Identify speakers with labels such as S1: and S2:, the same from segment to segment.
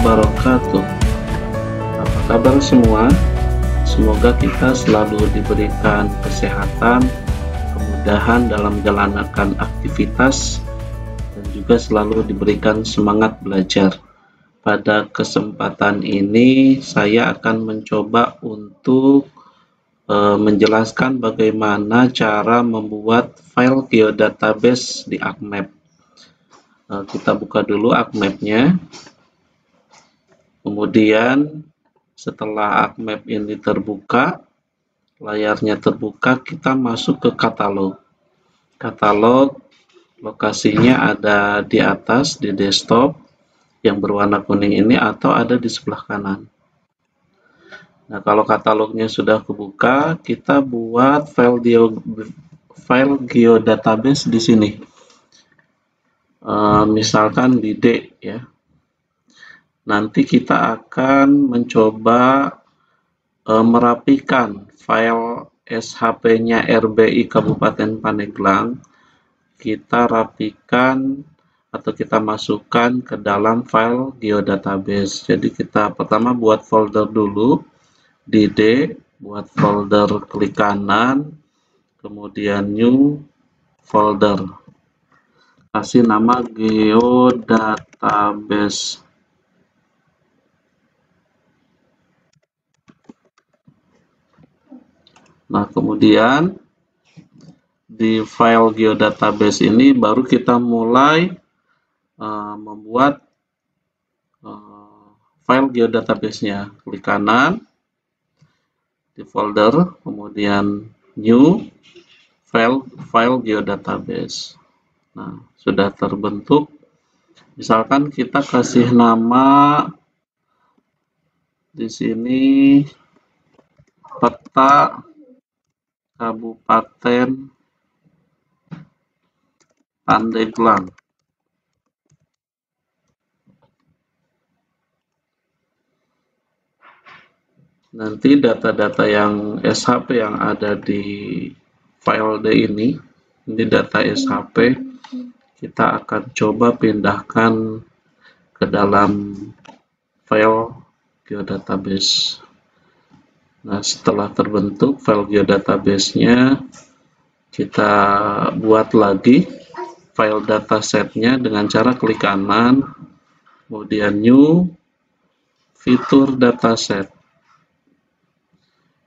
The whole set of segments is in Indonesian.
S1: wabarakatuh. Apa kabar semua? Semoga kita selalu diberikan kesehatan, kemudahan dalam menjalankan aktivitas, dan juga selalu diberikan semangat belajar. Pada kesempatan ini saya akan mencoba untuk menjelaskan bagaimana cara membuat file geodatabase di ArcMap. Kita buka dulu ArcMap-nya. Kemudian setelah ArcMap ini terbuka, layarnya terbuka, kita masuk ke katalog. Katalog lokasinya ada di atas di desktop yang berwarna kuning ini, atau ada di sebelah kanan. Nah, kalau katalognya sudah kebuka, kita buat file geodatabase di sini. Misalkan di D ya. Nanti kita akan mencoba merapikan file SHP-nya RBI Kabupaten Pandeglang. Kita rapikan atau kita masukkan ke dalam file geodatabase. Jadi kita pertama buat folder dulu di D, buat folder, klik kanan, kemudian new folder, kasih nama geodatabase. Nah, kemudian di file geodatabase ini baru kita mulai membuat file geodatabase-nya. Klik kanan di folder, kemudian new file geodatabase. Nah, sudah terbentuk. Misalkan kita kasih nama di sini peta Kabupaten Pandeglang. Nanti data-data yang SHP yang ada di file D ini data SHP, kita akan coba pindahkan ke dalam file geodatabase. Nah, setelah terbentuk file geodatabase-nya, kita buat lagi file dataset-nya dengan cara klik kanan, kemudian new, fitur dataset.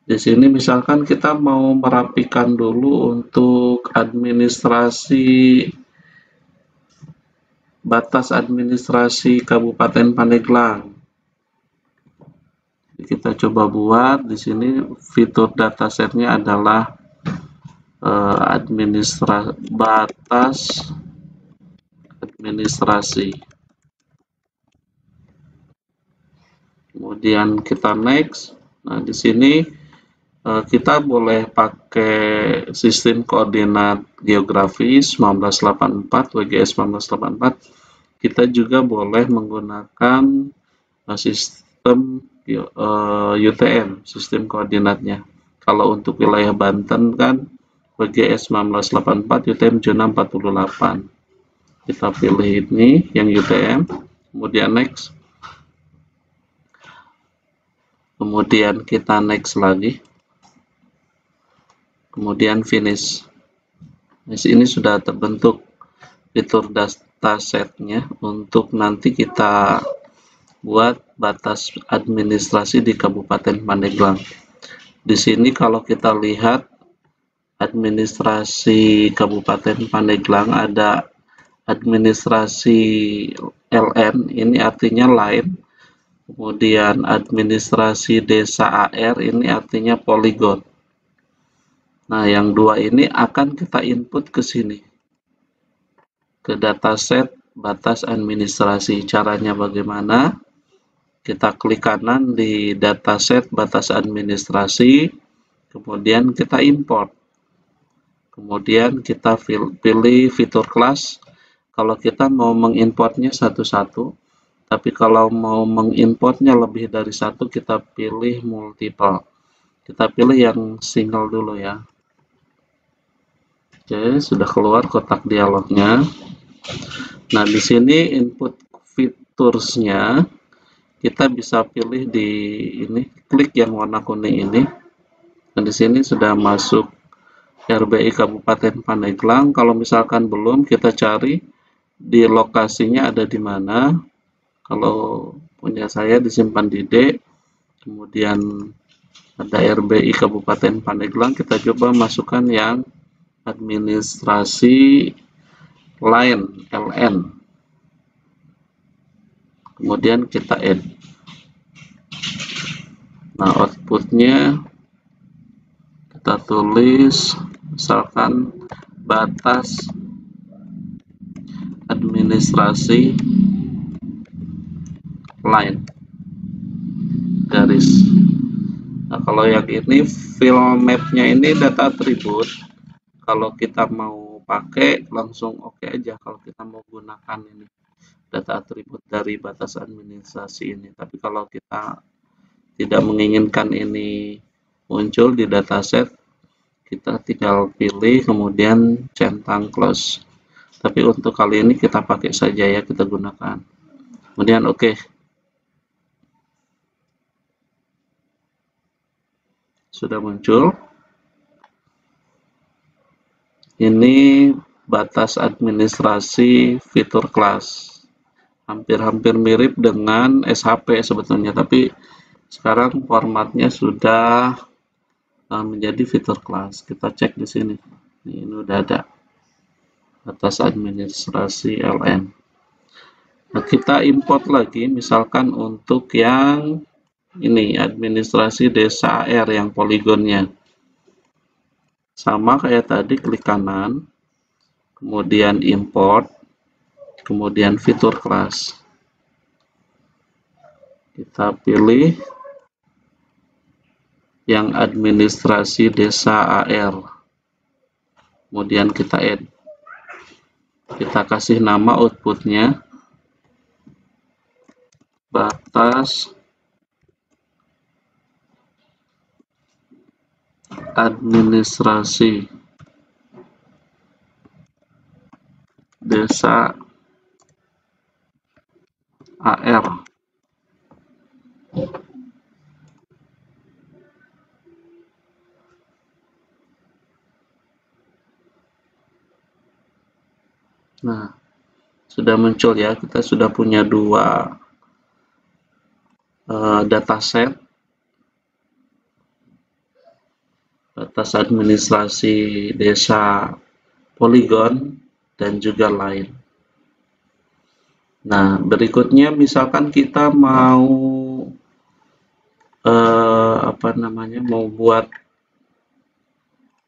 S1: Di sini misalkan kita mau merapikan dulu untuk administrasi, batas administrasi Kabupaten Pandeglang. Kita coba buat di sini fitur datasetnya adalah batas administrasi. Kemudian kita next. Nah, di sini kita boleh pakai sistem koordinat geografis 1984, WGS 1984. Kita juga boleh menggunakan sistem UTM, sistem koordinatnya. Kalau untuk wilayah Banten kan WGS 1984, UTM zona 48. Kita pilih ini yang UTM, kemudian next. Kemudian kita next lagi. Kemudian finish. Di sini sudah terbentuk fitur datasetnya untuk nanti kita buat batas administrasi di Kabupaten Pandeglang. Di sini kalau kita lihat administrasi Kabupaten Pandeglang ada administrasi LN, ini artinya line. Kemudian administrasi desa AR, ini artinya poligon. Nah, yang dua ini akan kita input ke sini, ke dataset batas administrasi. Caranya bagaimana? Kita klik kanan di dataset batas administrasi, kemudian kita import. Kemudian kita pilih fitur kelas. Kalau kita mau mengimportnya satu-satu, tapi kalau mau mengimportnya lebih dari satu, kita pilih multiple. Kita pilih yang single dulu ya. Oke, sudah keluar kotak dialognya. Nah, di sini input featuresnya kita bisa pilih di ini, klik yang warna kuning ini. Dan di sini sudah masuk RBI Kabupaten Pandeglang. Kalau misalkan belum, kita cari di lokasinya ada di mana. Kalau punya saya disimpan di D, kemudian ada RBI Kabupaten Pandeglang, kita coba masukkan yang administrasi lain LN, kemudian kita add. Nah, outputnya kita tulis misalkan batas administrasi lain garis. Nah, kalau yang ini fill mapnya ini data atribut. Kalau kita mau pakai langsung oke aja kalau kita mau gunakan ini data atribut dari batas administrasi ini. Tapi kalau kita tidak menginginkan ini muncul di dataset, kita tinggal pilih kemudian centang close. Tapi untuk kali ini kita pakai saja ya, kita gunakan. Kemudian oke. Sudah muncul. Ini batas administrasi fitur kelas. Hampir-hampir mirip dengan SHP sebetulnya, tapi sekarang formatnya sudah menjadi fitur kelas. Kita cek di sini. Ini udah ada batas administrasi LN. Nah, kita import lagi, misalkan untuk yang ini administrasi desa AR yang poligonnya. Sama kayak tadi, klik kanan, kemudian import, kemudian fitur kelas. Kita pilih yang administrasi desa AR. Kemudian kita add. Kita kasih nama outputnya batas administrasi desa AR. Nah, sudah muncul ya, kita sudah punya dua dataset, batas administrasi desa poligon dan juga lain. Nah, berikutnya misalkan kita mau mau buat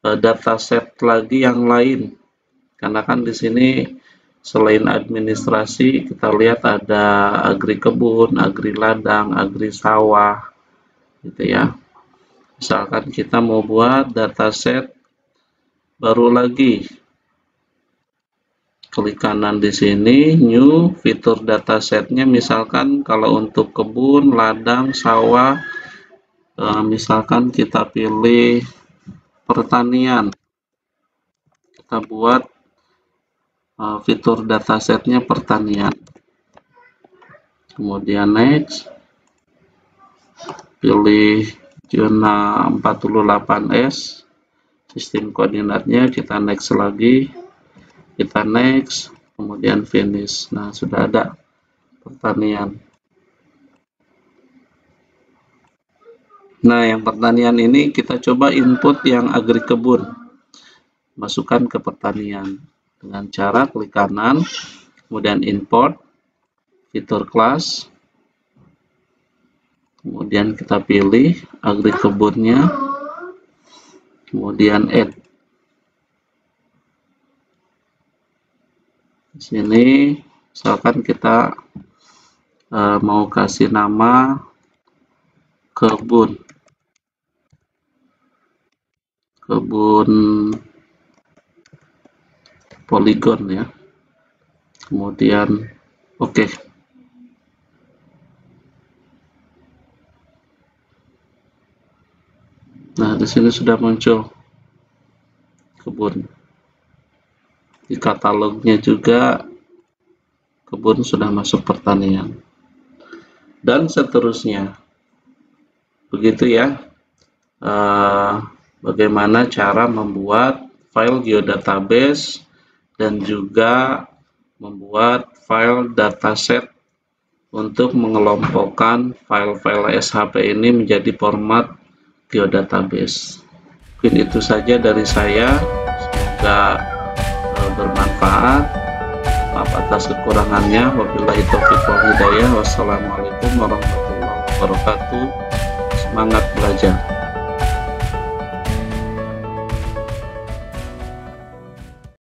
S1: dataset lagi yang lain, karena kan di sini selain administrasi kita lihat ada agri kebun, agri ladang, agri sawah, gitu ya. Misalkan kita mau buat dataset baru lagi, klik kanan di sini, new, fitur datasetnya misalkan kalau untuk kebun, ladang, sawah, misalkan kita pilih pertanian, kita buat fitur datasetnya pertanian, kemudian next, pilih zona 48S, sistem koordinatnya kita next lagi, kita next, kemudian finish. Nah, sudah ada pertanian. Nah, yang pertanian ini kita coba input yang agri kebun, masukkan ke pertanian dengan cara klik kanan, kemudian import, fitur kelas, kemudian kita pilih agri kebunnya, kemudian add. Di sini misalkan kita mau kasih nama kebun poligon ya, kemudian oke. Nah, di sini sudah muncul kebun. Di katalognya juga kebun sudah masuk pertanian. dan seterusnya. Begitu ya, bagaimana cara membuat file geodatabase dan juga membuat file dataset untuk mengelompokkan file-file SHP ini menjadi format geodatabase. Mungkin itu saja dari saya, semoga bermanfaat. Maaf atas kekurangannya. Wabillahi taufiq wal hidayah. Wassalamualaikum warahmatullahi wabarakatuh. Semangat belajar.